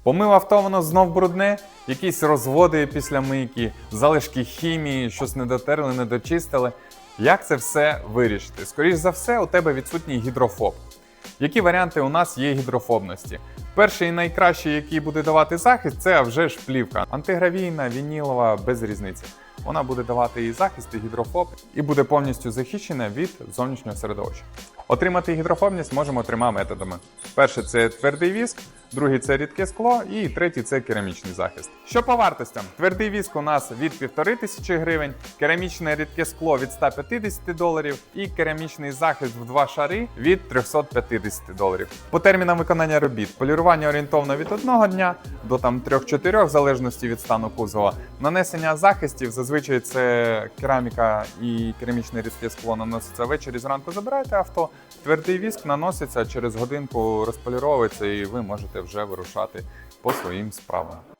Помив авто, воно знов брудне, якісь розводи після мийки, залишки хімії, щось не дотерли, не дочистили. Як це все вирішити? Скоріш за все, у тебе відсутній гідрофоб. Які варіанти у нас є гідрофобності? Перший і найкращий, який буде давати захист, це вже ж плівка. Антигравійна, вінілова, без різниці. Вона буде давати і захист, і гідрофоб, і буде повністю захищена від зовнішнього середовища. Отримати гідрофобність можемо трьома методами. Перший – це твердий віск, другий – це рідке скло, і третій – це керамічний захист. Що по вартостям? Твердий віск у нас від 1500 гривень, керамічне рідке скло від $150 і керамічний захист в 2 шари від $350. По термінам виконання робіт: полірування орієнтовно від 1 дня до 3-4, в залежності від стану кузова. Нанесення захистів, зазвичай це кераміка і керамічне рідке скло наноситься ввечері, зранку забираєте авто, твердий віск наноситься, через годинку розполіровується і ви можете вже вирушати по своїм справам.